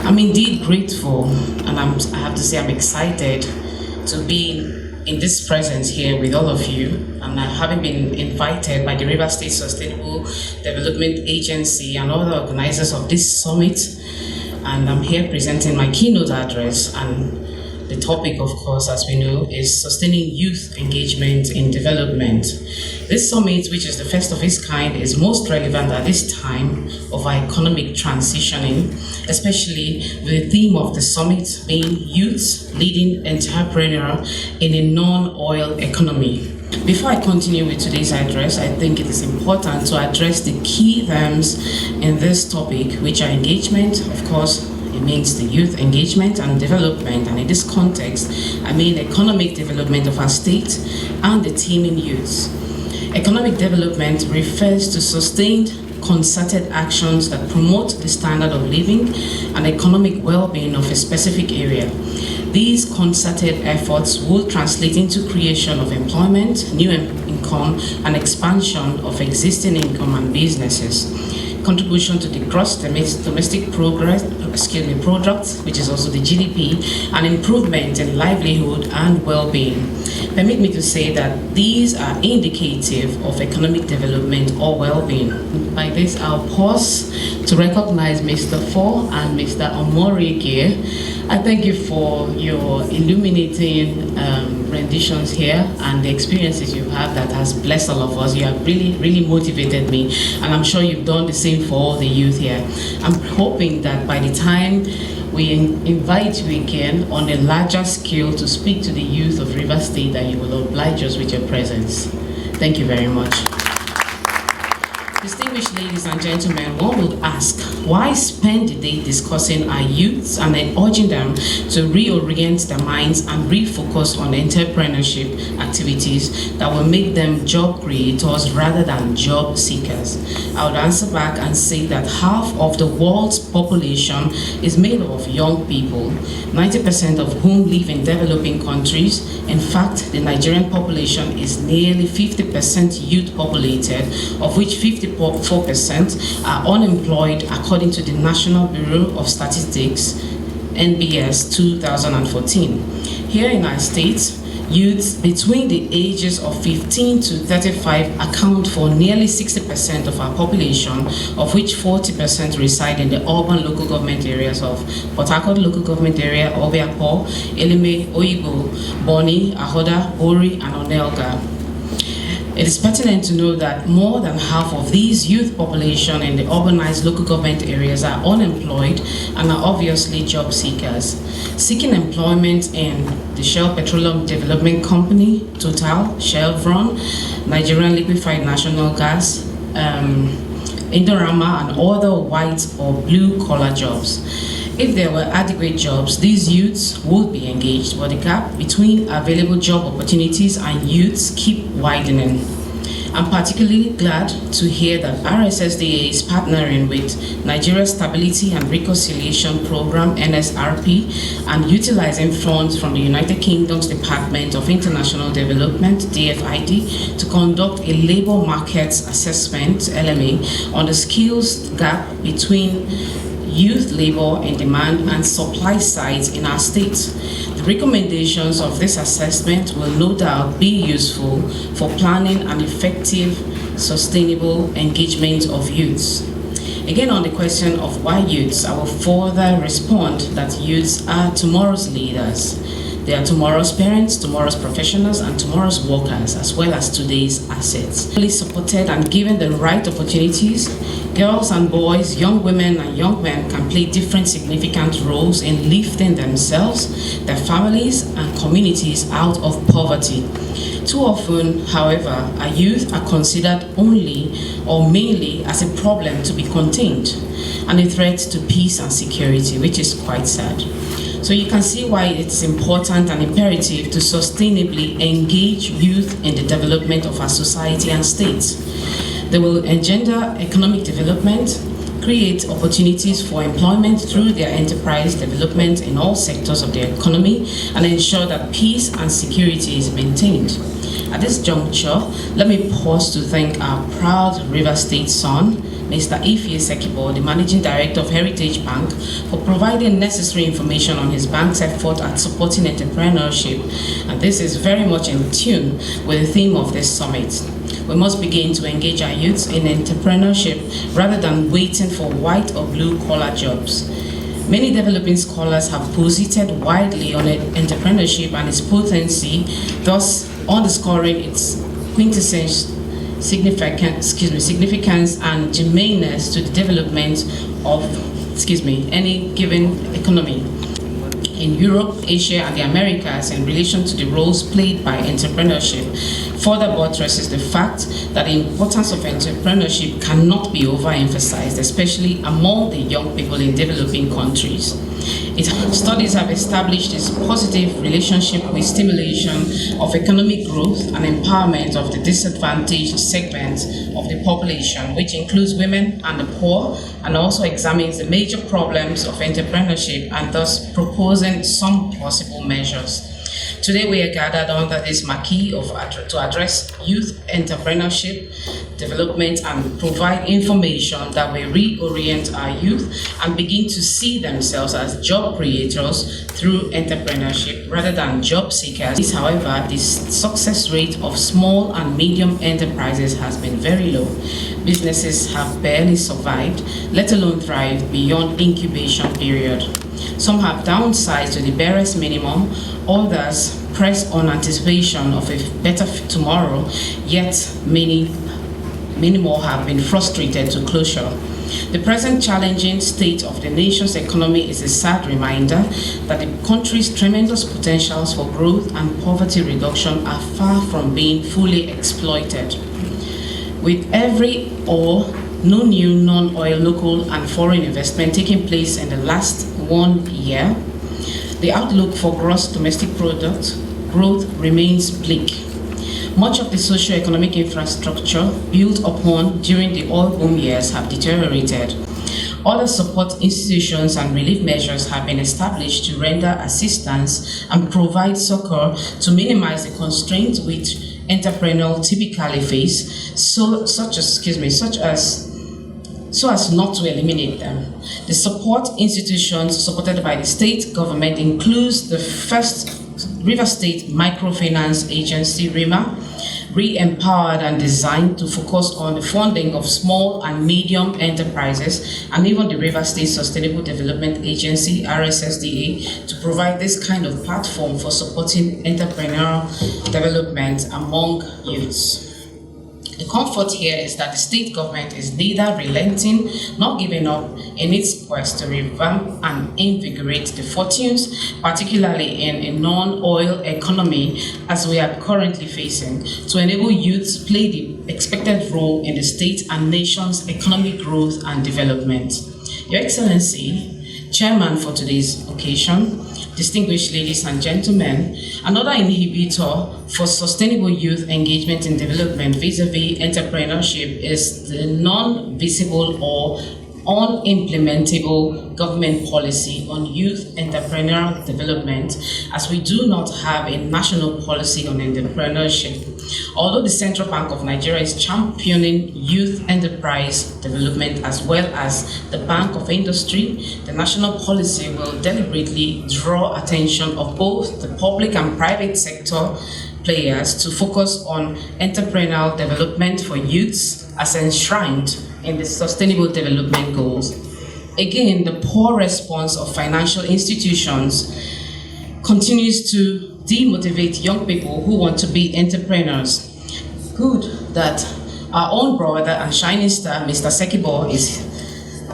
I'm indeed grateful, and I have to say I'm excited to be in this presence here with all of you, and having been invited by the Rivers State Sustainable Development Agency and other organizers of this summit, and I'm here presenting my keynote address. And the topic, of course, as we know, is sustaining youth engagement in development. This summit, which is the first of its kind, is most relevant at this time of our economic transitioning, especially with the theme of the summit being youth leading entrepreneur in a non-oil economy. Before I continue with today's address, I think it is important to address the key themes in this topic, which are engagement, of course. It means the youth engagement and development, and in this context, I mean economic development of our state and the teeming youths. Economic development refers to sustained, concerted actions that promote the standard of living and economic well-being of a specific area. These concerted efforts will translate into creation of employment, new income, and expansion of existing income and businesses. Contribution to the gross domestic product, which is also the GDP, and improvement in livelihood and well-being. Permit me to say that these are indicative of economic development or well-being. By this, I'll pause to recognize Mr. Fo and Mr. Omorike. I thank you for your illuminating renditions here and the experiences you have that has blessed all of us. You have really motivated me, and I'm sure you've done the same for all the youth here. I'm hoping that by the time we invite you again on a larger scale to speak to the youth of Rivers State, that you will oblige us with your presence. Thank you very much. Distinguished ladies and gentlemen, one would ask, why spend the day discussing our youths and then urging them to reorient their minds and refocus on entrepreneurship activities that will make them job creators rather than job seekers? I would answer back and say that half of the world's population is made up of young people, 90% of whom live in developing countries. In fact, the Nigerian population is nearly 50% youth populated, of which 54% are unemployed according to the National Bureau of Statistics, NBS 2014. Here in our state, youths between the ages of 15 to 35 account for nearly 60% of our population, of which 40% reside in the urban local government areas of Port Harcourt local government area, Obiapo, Elime, Oyibo, Boni, Ahoda, Ori, and Onelga. It is pertinent to know that more than half of these youth population in the urbanized local government areas are unemployed and are obviously job seekers, seeking employment in the Shell Petroleum Development Company, Total, Chevron, Nigerian Liquefied Natural Gas, Indorama, and other white or blue-collar jobs. If there were adequate jobs, these youths would be engaged, but the gap between available job opportunities and youths keep widening. I'm particularly glad to hear that RSSDA is partnering with Nigeria Stability and Reconciliation Program, NSRP, and utilizing funds from the United Kingdom's Department of International Development, DFID, to conduct a labor markets assessment, LMA, on the skills gap between youth labor in demand and supply sides in our state. The recommendations of this assessment will no doubt be useful for planning an effective, sustainable engagement of youths. Again, on the question of why youths, I will further respond that youths are tomorrow's leaders. They are tomorrow's parents, tomorrow's professionals, and tomorrow's workers, as well as today's assets. Fully supported and given the right opportunities, girls and boys, young women and young men can play different significant roles in lifting themselves, their families, and communities out of poverty. Too often, however, our youth are considered only or mainly as a problem to be contained and a threat to peace and security, which is quite sad. So you can see why it's important and imperative to sustainably engage youth in the development of our society and states. They will engender economic development, create opportunities for employment through their enterprise development in all sectors of the economy, and ensure that peace and security is maintained. At this juncture, let me pause to thank our proud Rivers State son, Mr. Ify Sekibo, the Managing Director of Heritage Bank, for providing necessary information on his bank's effort at supporting entrepreneurship. And this is very much in tune with the theme of this summit. We must begin to engage our youths in entrepreneurship rather than waiting for white or blue collar jobs. Many developing scholars have posited widely on entrepreneurship and its potency, thus underscoring its quintessence, significance and germaneness to the development of any given economy. In Europe, Asia, and the Americas in relation to the roles played by entrepreneurship further buttresses the fact that the importance of entrepreneurship cannot be overemphasized, especially among the young people in developing countries. Studies have established this positive relationship with stimulation of economic growth and empowerment of the disadvantaged segments of the population, which includes women and the poor, and also examines the major problems of entrepreneurship and thus proposing some possible measures. Today we are gathered under this marquee to address youth entrepreneurship development and provide information that will reorient our youth and begin to see themselves as job creators through entrepreneurship rather than job seekers. However, the success rate of small and medium enterprises has been very low. Businesses have barely survived, let alone thrive beyond incubation period. Some have downsized to the barest minimum, others press on anticipation of a better tomorrow, yet many more have been frustrated to closure. The present challenging state of the nation's economy is a sad reminder that the country's tremendous potentials for growth and poverty reduction are far from being fully exploited. With every or no new non-oil local and foreign investment taking place in the last 1 year, the outlook for gross domestic product growth remains bleak. Much of the socio-economic infrastructure built upon during the oil boom years have deteriorated. Other support institutions and relief measures have been established to render assistance and provide succor to minimize the constraints which entrepreneurs typically face, so as not to eliminate them. The support institutions supported by the state government includes the first River State Microfinance Agency, RIMA, re-empowered and designed to focus on the funding of small and medium enterprises, and even the River State Sustainable Development Agency, RSSDA, to provide this kind of platform for supporting entrepreneurial development among youths. The comfort here is that the state government is neither relenting nor giving up in its quest to revamp and invigorate the fortunes, particularly in a non-oil economy as we are currently facing, to enable youths to play the expected role in the state and nation's economic growth and development. Your Excellency, Chairman for today's occasion, distinguished ladies and gentlemen, another inhibitor for sustainable youth engagement in development vis-a-vis entrepreneurship is the non-visible or unimplementable government policy on youth entrepreneurial development, as we do not have a national policy on entrepreneurship. Although the Central Bank of Nigeria is championing youth enterprise development as well as the Bank of Industry, the national policy will deliberately draw attention of both the public and private sector players to focus on entrepreneurial development for youths as enshrined in the Sustainable Development Goals. Again, the poor response of financial institutions continues to demotivate young people who want to be entrepreneurs. Good that our own brother and shining star, Mr. Sekibo, is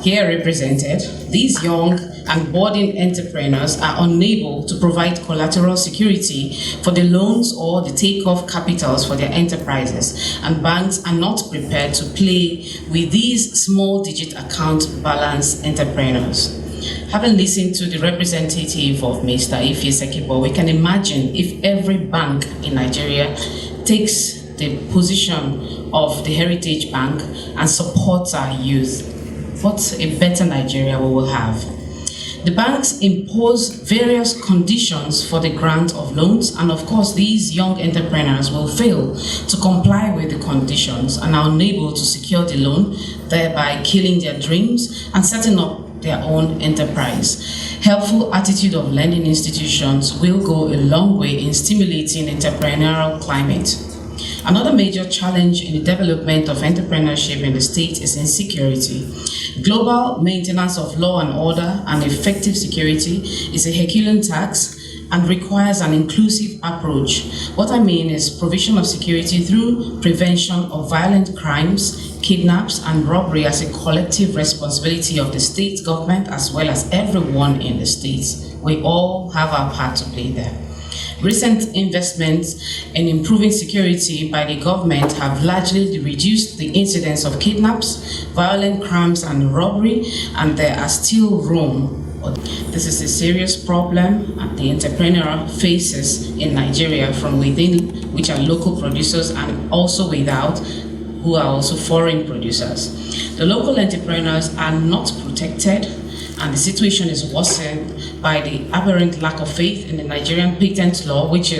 here represented. These young and budding entrepreneurs are unable to provide collateral security for the loans or the take-off capitals for their enterprises, and banks are not prepared to play with these small digit account balance entrepreneurs. Having listened to the representative of Mr. Ify Sekibo, we can imagine if every bank in Nigeria takes the position of the Heritage Bank and supports our youth, what a better Nigeria we will have. The banks impose various conditions for the grant of loans, and of course, these young entrepreneurs will fail to comply with the conditions and are unable to secure the loan, thereby killing their dreams and setting up their own enterprise. Helpful attitude of lending institutions will go a long way in stimulating entrepreneurial climate. Another major challenge in the development of entrepreneurship in the state is insecurity. Global maintenance of law and order and effective security is a Herculean task and requires an inclusive approach. What I mean is provision of security through prevention of violent crimes, kidnaps, and robbery as a collective responsibility of the state government as well as everyone in the states. We all have our part to play there. Recent investments in improving security by the government have largely reduced the incidence of kidnaps, violent crimes, and robbery, and there are still room. This is a serious problem the entrepreneur faces in Nigeria from within, which are local producers, and also without, who are also foreign producers. The local entrepreneurs are not protected, and the situation is worsened by the aberrant lack of faith in the Nigerian patent law, which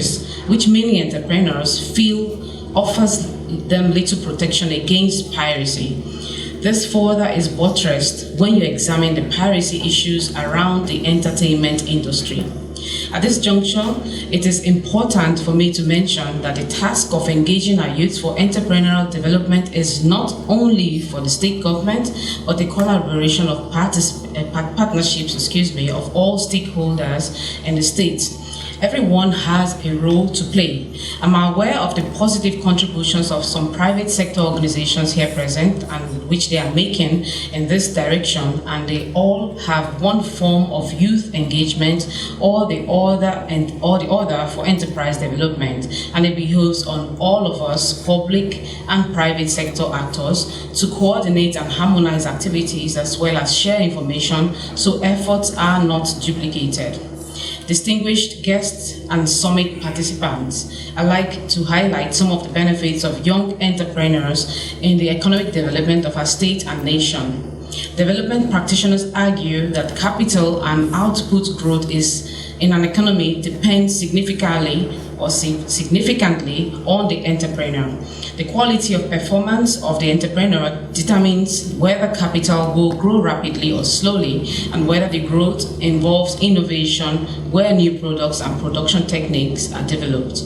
many entrepreneurs feel offers them little protection against piracy. This further is buttressed when you examine the piracy issues around the entertainment industry. At this juncture, it is important for me to mention that the task of engaging our youth for entrepreneurial development is not only for the state government, but the collaboration of partnerships of all stakeholders in the state. Everyone has a role to play. I'm aware of the positive contributions of some private sector organizations here present and which they are making in this direction, and they all have one form of youth engagement or the other for enterprise development, and it behooves on all of us, public and private sector actors, to coordinate and harmonize activities as well as share information so efforts are not duplicated. Distinguished guests and summit participants, I'd like to highlight some of the benefits of young entrepreneurs in the economic development of our state and nation. Development practitioners argue that capital and output growth in an economy depends significantly on the entrepreneur. The quality of performance of the entrepreneur determines whether capital will grow rapidly or slowly, and whether the growth involves innovation where new products and production techniques are developed.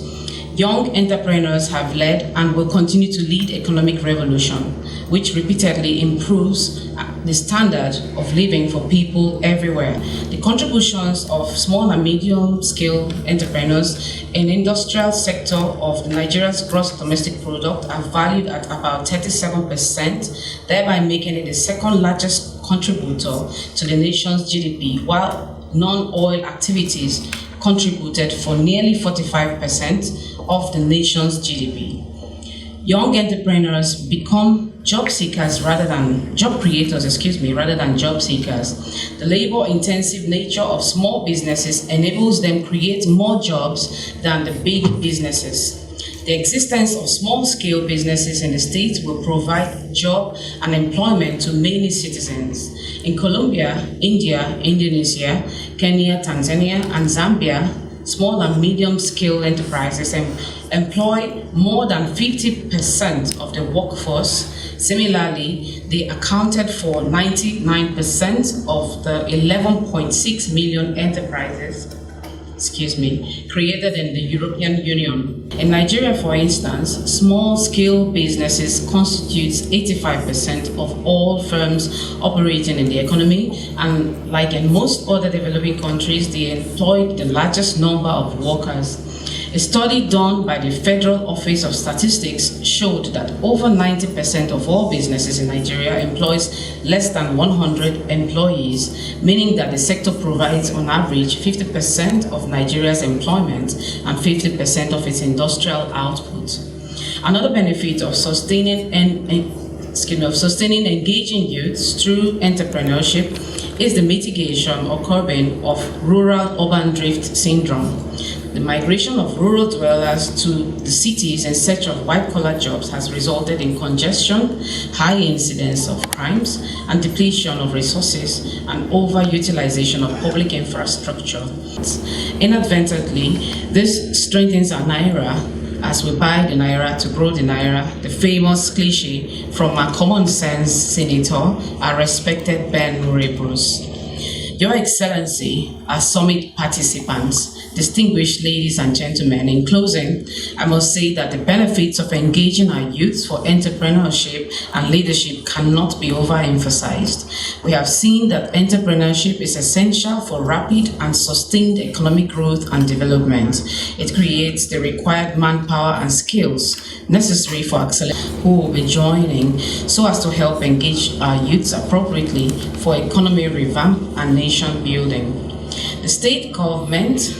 Young entrepreneurs have led and will continue to lead economic revolution, which repeatedly improves the standard of living for people everywhere. The contributions of small and medium-scale entrepreneurs in the industrial sector of Nigeria's gross domestic product are valued at about 37%, thereby making it the second largest contributor to the nation's GDP, while non-oil activities contributed for nearly 45% of the nation's GDP. Young entrepreneurs become job creators rather than job seekers. The labor-intensive nature of small businesses enables them to create more jobs than the big businesses. The existence of small-scale businesses in the state will provide job and employment to many citizens. In Colombia, India, Indonesia, Kenya, Tanzania, and Zambia, small and medium-scale enterprises employ more than 50% of the workforce. Similarly, they accounted for 99% of the 11.6 million enterprises created in the European Union. In Nigeria, for instance, small-scale businesses constitute 85% of all firms operating in the economy, and like in most other developing countries, they employ the largest number of workers. A study done by the Federal Office of Statistics showed that over 90% of all businesses in Nigeria employs less than 100 employees, meaning that the sector provides on average 50% of Nigeria's employment and 50% of its industrial output. Another benefit of sustaining engaging youths through entrepreneurship is the mitigation or curbing of rural-urban drift syndrome. The migration of rural dwellers to the cities in search of white-collar jobs has resulted in congestion, high incidence of crimes, and depletion of resources and overutilization of public infrastructure. Inadvertently, this strengthens our naira as we buy the naira to grow the naira, the famous cliche from our common sense senator, our respected Ben Bruce. Your Excellency, our summit participants, distinguished ladies and gentlemen, in closing, I must say that the benefits of engaging our youth for entrepreneurship and leadership cannot be overemphasized. We have seen that entrepreneurship is essential for rapid and sustained economic growth and development. It creates the required manpower and skills necessary for Excellency, who will be joining so as to help engage our youths appropriately for economy revamp and nation building. The state government,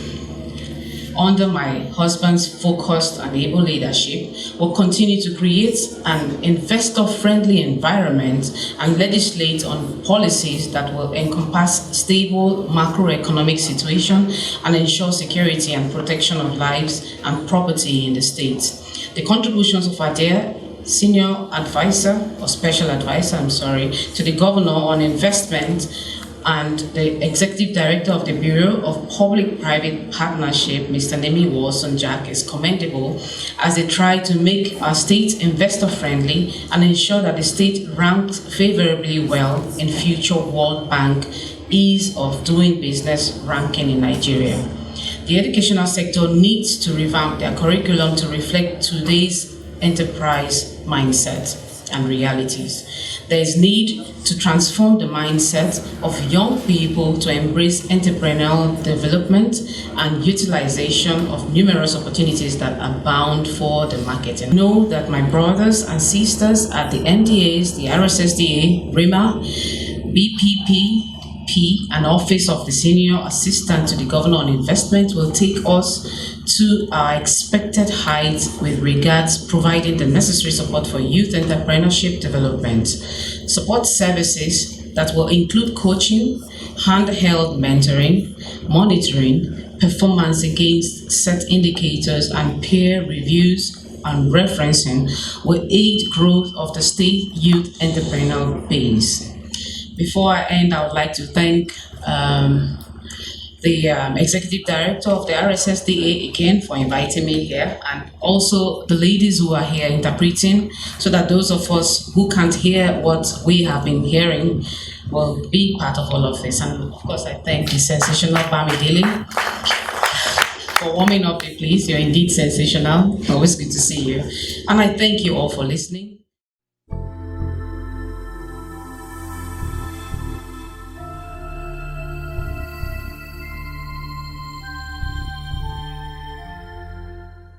under my husband's focused and able leadership, will continue to create an investor-friendly environment and legislate on policies that will encompass stable macroeconomic situation and ensure security and protection of lives and property in the state. The contributions of our dear senior advisor, or special advisor, to the governor on investment and the Executive Director of the Bureau of Public-Private Partnership, Mr. Nemi Jack, is commendable as they try to make our state investor-friendly and ensure that the state ranks favorably well in future World Bank Ease of Doing Business ranking in Nigeria. The educational sector needs to revamp their curriculum to reflect today's enterprise mindset and realities. There is need to transform the mindset of young people to embrace entrepreneurial development and utilization of numerous opportunities that abound for the market. And know that my brothers and sisters at the MDAs, the RSSDA, RIMA, BPP, and Office of the Senior Assistant to the Governor on Investment will take us to our expected heights with regards providing the necessary support for youth entrepreneurship development. Support services that will include coaching, handheld mentoring, monitoring, performance against set indicators, and peer reviews and referencing will aid growth of the state youth entrepreneurial base. Before I end, I would like to thank the Executive Director of the RSSDA again for inviting me here, and also the ladies who are here interpreting, so that those of us who can't hear what we have been hearing will be part of all of this. And of course, I thank the sensational Bamidele for warming up the place. You're indeed sensational. Always good to see you. And I thank you all for listening.